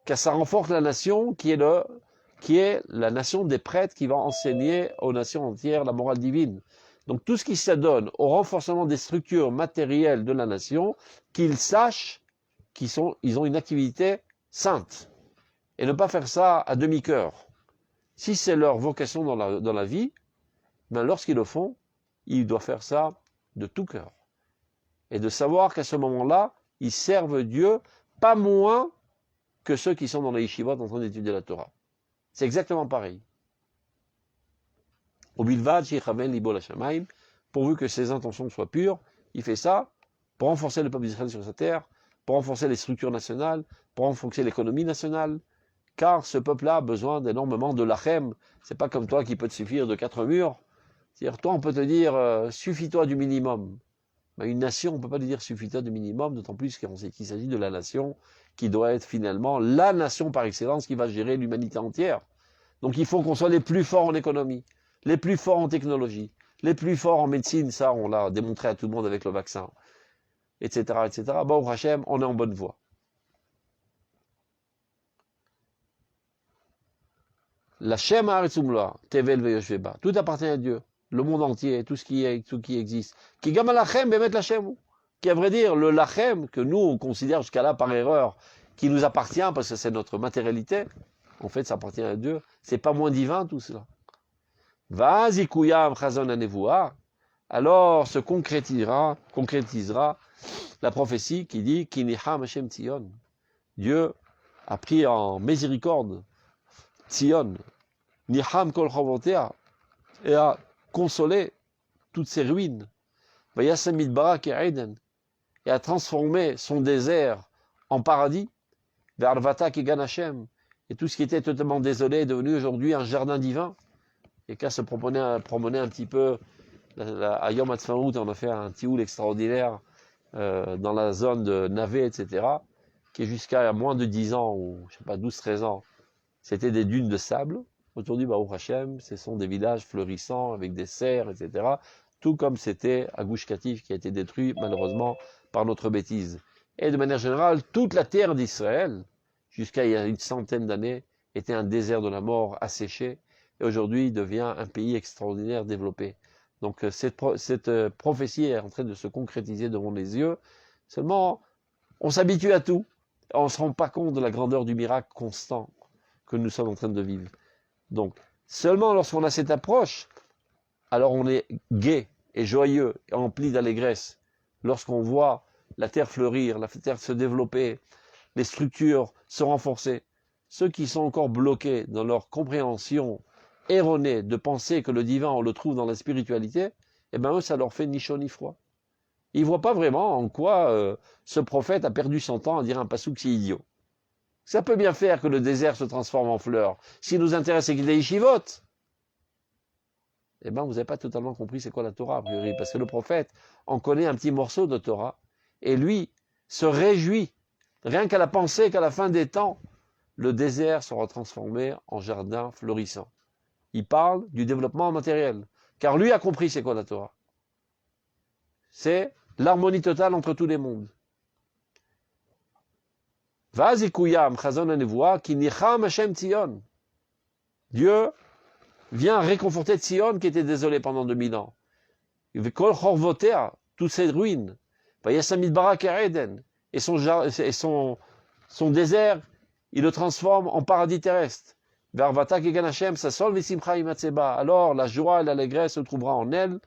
Car ça renforce la nation qui est la nation des prêtres qui va enseigner aux nations entières la morale divine. Donc tout ce qui s'adonne au renforcement des structures matérielles de la nation, qu'ils sachent qu'ils ont une activité sainte. Et ne pas faire ça à demi-cœur. Si c'est leur vocation dans la vie, ben lorsqu'ils le font, ils doivent faire ça de tout cœur. Et de savoir qu'à ce moment-là, ils servent Dieu pas moins que ceux qui sont dans les yeshivot en train d'étudier la Torah. C'est exactement pareil. Au bilvad, pourvu que ses intentions soient pures, il fait ça pour renforcer le peuple d'Israël sur sa terre, pour renforcer les structures nationales, pour renforcer l'économie nationale, car ce peuple-là a besoin d'énormément de lachem. C'est pas comme toi qui peut te suffire de 4 murs. C'est-à-dire, toi, on peut te dire, suffis-toi du minimum. Mais une nation, on ne peut pas lui dire suffis-toi du minimum, d'autant plus qu'il s'agit de la nation qui doit être finalement la nation par excellence qui va gérer l'humanité entière. Donc il faut qu'on soit les plus forts en économie, les plus forts en technologie, les plus forts en médecine, ça on l'a démontré à tout le monde avec le vaccin, etc. etc. Baruch Hashem, on est en bonne voie. La Shem Haaretzumla, Tevel Veyoshveba, tout appartient à Dieu, le monde entier, tout ce qui existe. Qui gama lachem, bemet lachem, qui à vrai dire, le lachem, que nous on considère jusqu'à là par erreur, qui nous appartient parce que c'est notre matérialité, en fait ça appartient à Dieu, c'est pas moins divin tout cela. Vazikuyam chazon anevoua, alors se concrétisera la prophétie qui dit Kiniham Hashem Tzion. Dieu a pris en miséricorde Tzion, Niham kol chavotea, et a consolé toutes ses ruines. Vayasem midbarak et Eden, et a transformé son désert en paradis. Ve'arvata kigan Hashem, et tout ce qui était totalement désolé est devenu aujourd'hui un jardin divin. Et qu'à se promener un petit peu à Yom HaTzmaout, on a fait un tioul extraordinaire dans la zone de Navé, etc., qui est jusqu'à moins de 10 ans, ou je sais pas, 12-13 ans, c'était des dunes de sable. Aujourd'hui, Baruch Hashem, ce sont des villages fleurissants avec des serres, etc. tout comme c'était à Gush Katif qui a été détruit malheureusement par notre bêtise. Et de manière générale, toute la terre d'Israël, jusqu'à il y a une centaine d'années, était un désert de la mort asséché, et aujourd'hui devient un pays extraordinaire développé. Donc cette prophétie est en train de se concrétiser devant les yeux. Seulement, on s'habitue à tout. On ne se rend pas compte de la grandeur du miracle constant que nous sommes en train de vivre. Donc, seulement lorsqu'on a cette approche, alors on est gai et joyeux et empli d'allégresse. Lorsqu'on voit la terre fleurir, la terre se développer, les structures se renforcer. Ceux qui sont encore bloqués dans leur compréhension erronée de penser que le divin, on le trouve dans la spiritualité, eh bien eux, ça leur fait ni chaud ni froid. Ils ne voient pas vraiment en quoi ce prophète a perdu son temps à dire un pasouk si idiot. Ça peut bien faire que le désert se transforme en fleurs. Ce qui nous intéresse, c'est qu'il y ait des yeshivot. Eh bien, vous n'avez pas totalement compris c'est quoi la Torah, a priori, parce que le prophète en connaît un petit morceau de Torah, et lui se réjouit, rien qu'à la pensée qu'à la fin des temps, le désert sera transformé en jardin fleurissant. Il parle du développement matériel, car lui a compris c'est quoi la Torah. C'est l'harmonie totale entre tous les mondes. Dieu vient réconforter Tzion qui était désolé pendant 2000 ans. Toutes ces ruines. Et son désert, il le transforme en paradis terrestre. Alors la joie et l'allégresse se trouvera en elle.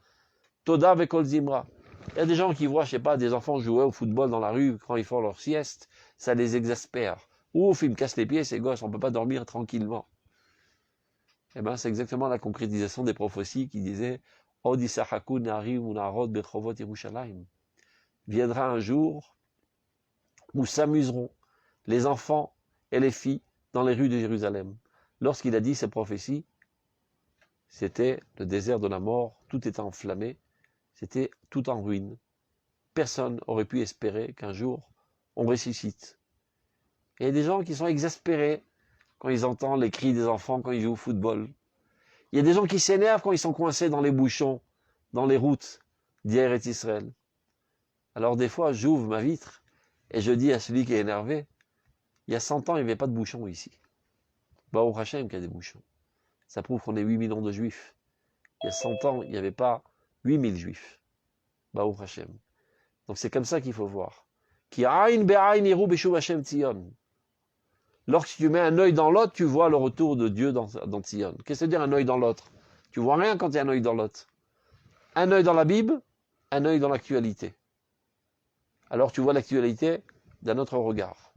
Toda vekol zimra. Il y a des gens qui voient, je sais pas, des enfants jouer au football dans la rue quand ils font leur sieste, ça les exaspère. Ouf, ils me cassent les pieds, ces gosses, on peut pas dormir tranquillement. Eh bien, c'est exactement la concrétisation des prophéties qui disaient viendra un jour où s'amuseront les enfants et les filles dans les rues de Jérusalem. Lorsqu'il a dit ces prophéties, c'était le désert de la mort, tout était enflammé, c'était tout en ruine. Personne n'aurait pu espérer qu'un jour on ressuscite. Et il y a des gens qui sont exaspérés quand ils entendent les cris des enfants quand ils jouent au football. Il y a des gens qui s'énervent quand ils sont coincés dans les bouchons, dans les routes d'Hier et Israël. Alors des fois, j'ouvre ma vitre et je dis à celui qui est énervé, il y a 100 ans, il n'y avait pas de bouchons ici. Baruch Hashem qu'il y a des bouchons. Ça prouve qu'on est 8 millions de juifs. Il y a 100 ans, il n'y avait pas 8000 juifs. Baruch Hashem. Donc c'est comme ça qu'il faut voir. Ki aïn be'aïn yiru b'shuv Hashem Tzion. Lorsque tu mets un œil dans l'autre, tu vois le retour de Dieu dans Tzion. Qu'est-ce que ça veut dire un œil dans l'autre? Tu vois rien quand il y a un œil dans l'autre. Un œil dans la Bible, un œil dans l'actualité. Alors tu vois l'actualité d'un autre regard.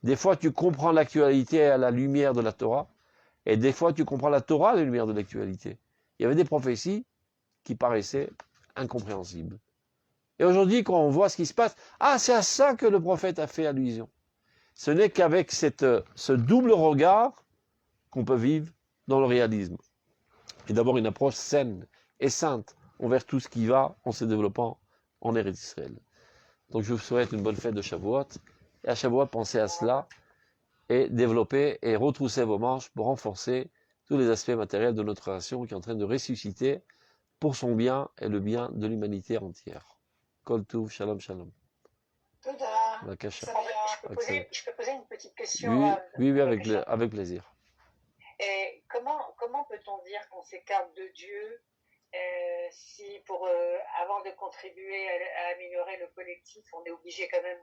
Des fois tu comprends l'actualité à la lumière de la Torah, et des fois tu comprends la Torah à la lumière de l'actualité. Il y avait des prophéties qui paraissaient incompréhensibles. Et aujourd'hui, quand on voit ce qui se passe, c'est à ça que le prophète a fait allusion. Ce n'est qu'avec ce double regard qu'on peut vivre dans le réalisme. Et d'abord une approche saine et sainte envers tout ce qui va en se développant en Eretz Israël. Donc je vous souhaite une bonne fête de Shavuot. Et à Shavuot, pensez à cela et développez et retroussez vos manches pour renforcer tous les aspects matériels de notre relation qui est en train de ressusciter pour son bien et le bien de l'humanité entière. Kol Tuv, Shalom, Shalom. Toda. Bakasha. Je peux poser une petite question? Oui, avec plaisir. Et comment peut-on dire qu'on s'écarte de Dieu si avant de contribuer à améliorer le collectif, on est obligé quand même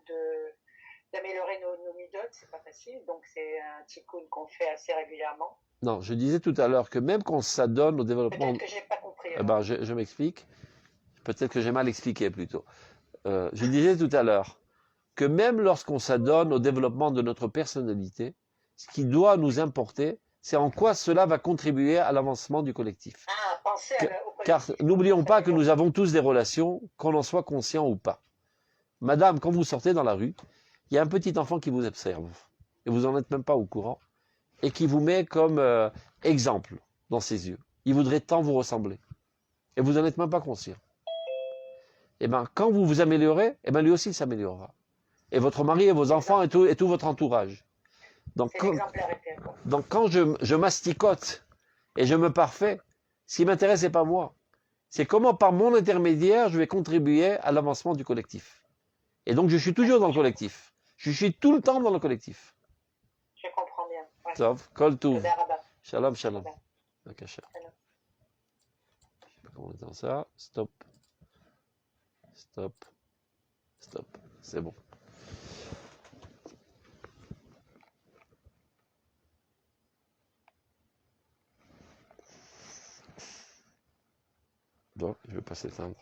d'améliorer nos midotes, c'est pas facile, donc c'est un tikkun qu'on fait assez régulièrement. Non, je disais tout à l'heure que même quand ça donne au développement... Peut-être que j'ai pas compris. Je m'explique. Peut-être que j'ai mal expliqué plutôt. Je disais tout à l'heure que même lorsqu'on s'adonne au développement de notre personnalité, ce qui doit nous importer, c'est en quoi cela va contribuer à l'avancement du collectif. Pensez au collectif. Car n'oublions pas que nous avons tous des relations, qu'on en soit conscient ou pas. Madame, quand vous sortez dans la rue, il y a un petit enfant qui vous observe, et vous n'en êtes même pas au courant, et qui vous met comme exemple dans ses yeux. Il voudrait tant vous ressembler, et vous n'en êtes même pas conscient. Et bien, quand vous vous améliorez, lui aussi s'améliorera. Et votre mari et vos enfants et tout votre entourage. Donc quand je masticote et je me parfais, ce qui m'intéresse, c'est pas moi. C'est comment par mon intermédiaire je vais contribuer à l'avancement du collectif. Et donc je suis toujours dans le collectif. Je suis tout le temps dans le collectif. Je comprends bien. Ouais. Tov, kol touv. Toda Rabba. Shalom, shalom. Toda. Bakacha. Shalom. Je sais pas comment on est dans ça. Stop. Stop. Stop. C'est bon. Donc, je vais pas s'éteindre.